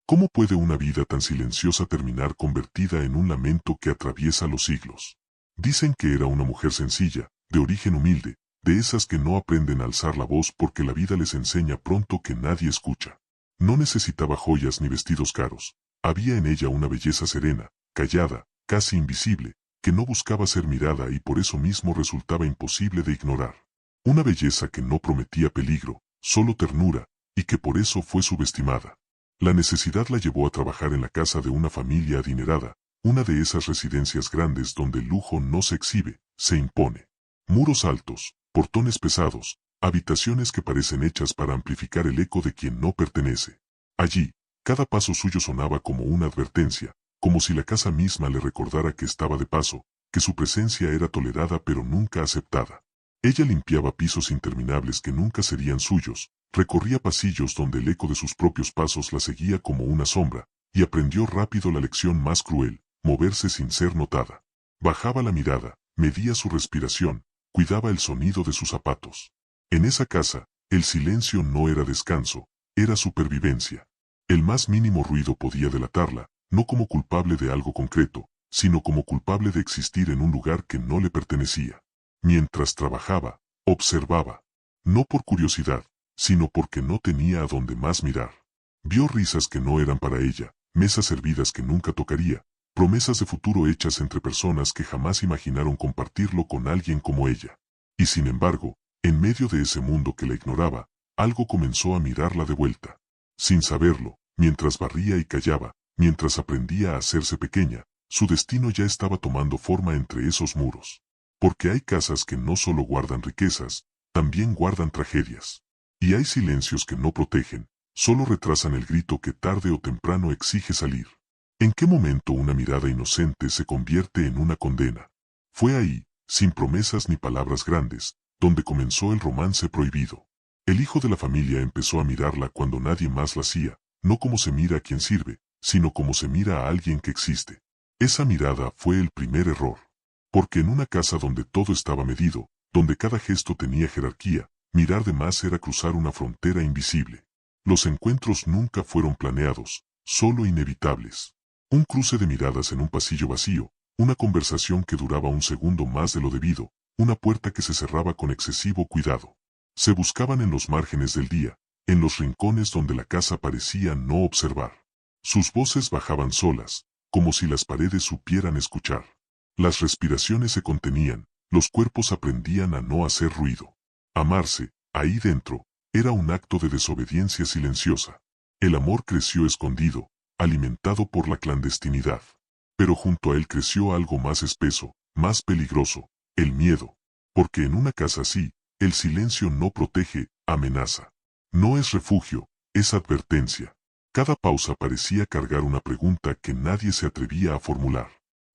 ¿Cómo puede una vida tan silenciosa terminar convertida en un lamento que atraviesa los siglos? Dicen que era una mujer sencilla, de origen humilde, de esas que no aprenden a alzar la voz porque la vida les enseña pronto que nadie escucha. No necesitaba joyas ni vestidos caros. Había en ella una belleza serena, callada, casi invisible, que no buscaba ser mirada y por eso mismo resultaba imposible de ignorar. Una belleza que no prometía peligro, solo ternura, y que por eso fue subestimada. La necesidad la llevó a trabajar en la casa de una familia adinerada, una de esas residencias grandes donde el lujo no se exhibe, se impone. Muros altos, portones pesados, habitaciones que parecen hechas para amplificar el eco de quien no pertenece. Allí, cada paso suyo sonaba como una advertencia, como si la casa misma le recordara que estaba de paso, que su presencia era tolerada pero nunca aceptada. Ella limpiaba pisos interminables que nunca serían suyos, recorría pasillos donde el eco de sus propios pasos la seguía como una sombra, y aprendió rápido la lección más cruel, moverse sin ser notada. Bajaba la mirada, medía su respiración, cuidaba el sonido de sus zapatos. En esa casa, el silencio no era descanso, era supervivencia. El más mínimo ruido podía delatarla, no como culpable de algo concreto, sino como culpable de existir en un lugar que no le pertenecía. Mientras trabajaba, observaba. No por curiosidad, sino porque no tenía a dónde más mirar. Vio risas que no eran para ella, mesas servidas que nunca tocaría, promesas de futuro hechas entre personas que jamás imaginaron compartirlo con alguien como ella. Y sin embargo, en medio de ese mundo que la ignoraba, algo comenzó a mirarla de vuelta. Sin saberlo, mientras barría y callaba, mientras aprendía a hacerse pequeña, su destino ya estaba tomando forma entre esos muros. Porque hay casas que no solo guardan riquezas, también guardan tragedias. Y hay silencios que no protegen, solo retrasan el grito que tarde o temprano exige salir. ¿En qué momento una mirada inocente se convierte en una condena? Fue ahí, sin promesas ni palabras grandes, donde comenzó el romance prohibido. El hijo de la familia empezó a mirarla cuando nadie más la hacía, no como se mira a quien sirve, sino como se mira a alguien que existe. Esa mirada fue el primer error. Porque en una casa donde todo estaba medido, donde cada gesto tenía jerarquía, mirar de más era cruzar una frontera invisible. Los encuentros nunca fueron planeados, solo inevitables. Un cruce de miradas en un pasillo vacío, una conversación que duraba un segundo más de lo debido, una puerta que se cerraba con excesivo cuidado. Se buscaban en los márgenes del día, en los rincones donde la casa parecía no observar. Sus voces bajaban solas, como si las paredes supieran escuchar. Las respiraciones se contenían, los cuerpos aprendían a no hacer ruido. Amarse, ahí dentro, era un acto de desobediencia silenciosa. El amor creció escondido, alimentado por la clandestinidad. Pero junto a él creció algo más espeso, más peligroso, el miedo. Porque en una casa así, el silencio no protege, amenaza. No es refugio, es advertencia. Cada pausa parecía cargar una pregunta que nadie se atrevía a formular.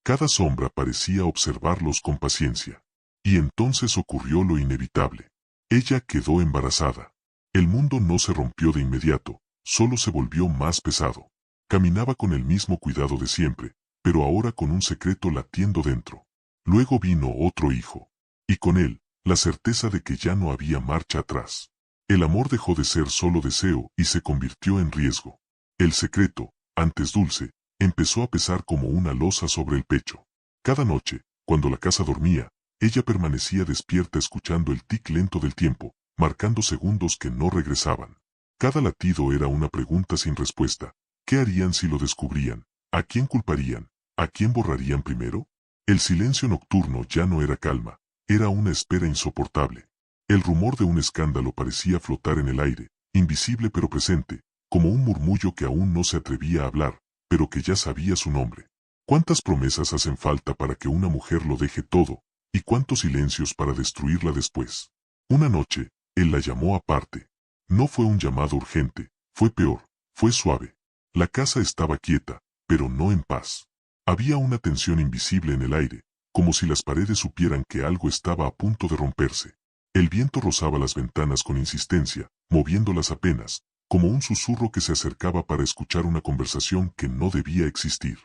Cada sombra parecía observarlos con paciencia. Y entonces ocurrió lo inevitable. Ella quedó embarazada. El mundo no se rompió de inmediato, solo se volvió más pesado. Caminaba con el mismo cuidado de siempre, pero ahora con un secreto latiendo dentro. Luego vino otro hijo. Y con él, la certeza de que ya no había marcha atrás. El amor dejó de ser solo deseo y se convirtió en riesgo. El secreto, antes dulce, empezó a pesar como una losa sobre el pecho. Cada noche, cuando la casa dormía, ella permanecía despierta escuchando el tic lento del tiempo, marcando segundos que no regresaban. Cada latido era una pregunta sin respuesta. ¿Qué harían si lo descubrían? ¿A quién culparían? ¿A quién borrarían primero? El silencio nocturno ya no era calma, era una espera insoportable. El rumor de un escándalo parecía flotar en el aire, invisible pero presente, como un murmullo que aún no se atrevía a hablar, pero que ya sabía su nombre. ¿Cuántas promesas hacen falta para que una mujer lo deje todo, y cuántos silencios para destruirla después? Una noche, él la llamó aparte. No fue un llamado urgente, fue peor, fue suave. La casa estaba quieta, pero no en paz. Había una tensión invisible en el aire, como si las paredes supieran que algo estaba a punto de romperse. El viento rozaba las ventanas con insistencia, moviéndolas apenas, como un susurro que se acercaba para escuchar una conversación que no debía existir.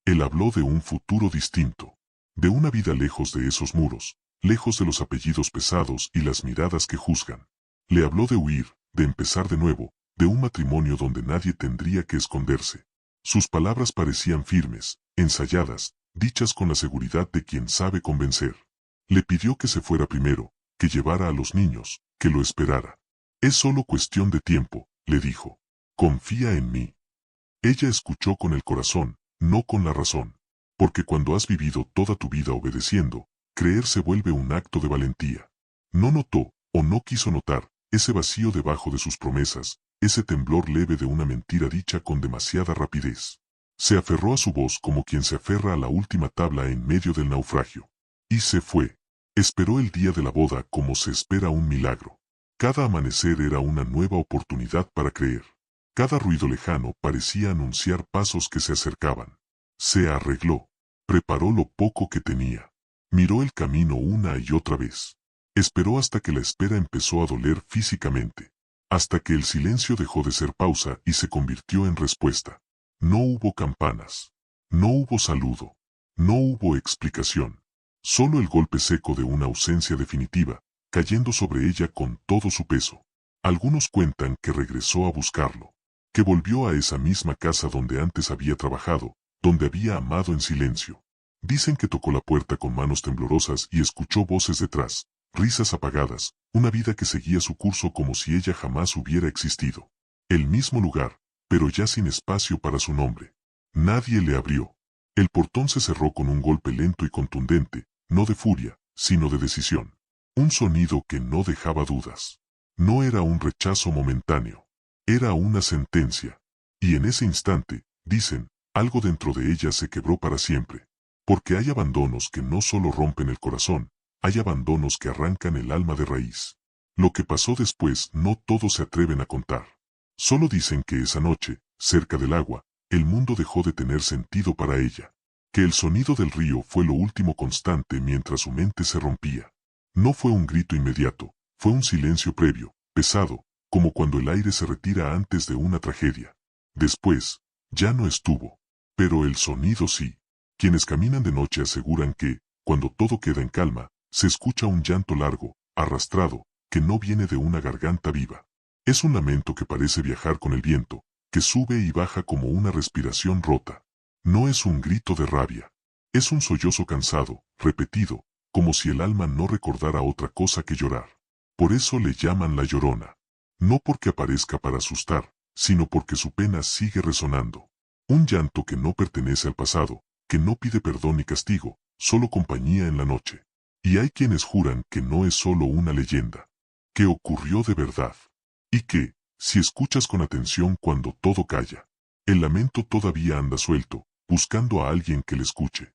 Él habló de un futuro distinto, de una vida lejos de esos muros, lejos de los apellidos pesados y las miradas que juzgan. Le habló de huir, de empezar de nuevo, de un matrimonio donde nadie tendría que esconderse. Sus palabras parecían firmes, ensayadas, dichas con la seguridad de quien sabe convencer. Le pidió que se fuera primero, que llevara a los niños, que lo esperara. Es solo cuestión de tiempo, le dijo. Confía en mí. Ella escuchó con el corazón, no con la razón. Porque cuando has vivido toda tu vida obedeciendo, creer se vuelve un acto de valentía. No notó, o no quiso notar, ese vacío debajo de sus promesas, ese temblor leve de una mentira dicha con demasiada rapidez. Se aferró a su voz como quien se aferra a la última tabla en medio del naufragio. Y se fue. Esperó el día de la boda como se espera un milagro. Cada amanecer era una nueva oportunidad para creer. Cada ruido lejano parecía anunciar pasos que se acercaban. Se arregló. Preparó lo poco que tenía. Miró el camino una y otra vez. Esperó hasta que la espera empezó a doler físicamente. Hasta que el silencio dejó de ser pausa y se convirtió en respuesta. No hubo campanas. No hubo saludo. No hubo explicación. Solo el golpe seco de una ausencia definitiva, cayendo sobre ella con todo su peso. Algunos cuentan que regresó a buscarlo. Que volvió a esa misma casa donde antes había trabajado, donde había amado en silencio. Dicen que tocó la puerta con manos temblorosas y escuchó voces detrás, risas apagadas, una vida que seguía su curso como si ella jamás hubiera existido. El mismo lugar, pero ya sin espacio para su nombre. Nadie le abrió. El portón se cerró con un golpe lento y contundente, no de furia, sino de decisión. Un sonido que no dejaba dudas. No era un rechazo momentáneo. Era una sentencia. Y en ese instante, dicen, algo dentro de ella se quebró para siempre. Porque hay abandonos que no solo rompen el corazón, hay abandonos que arrancan el alma de raíz. Lo que pasó después no todos se atreven a contar. Solo dicen que esa noche, cerca del agua, el mundo dejó de tener sentido para ella. Que el sonido del río fue lo último constante mientras su mente se rompía. No fue un grito inmediato, fue un silencio previo, pesado, como cuando el aire se retira antes de una tragedia. Después, ya no estuvo. Pero el sonido sí. Quienes caminan de noche aseguran que, cuando todo queda en calma, se escucha un llanto largo, arrastrado, que no viene de una garganta viva. Es un lamento que parece viajar con el viento, que sube y baja como una respiración rota. No es un grito de rabia. Es un sollozo cansado, repetido, como si el alma no recordara otra cosa que llorar. Por eso le llaman la Llorona. No porque aparezca para asustar, sino porque su pena sigue resonando. Un llanto que no pertenece al pasado, que no pide perdón ni castigo, solo compañía en la noche. Y hay quienes juran que no es solo una leyenda, que ocurrió de verdad. Y que, si escuchas con atención cuando todo calla, el lamento todavía anda suelto, buscando a alguien que le escuche.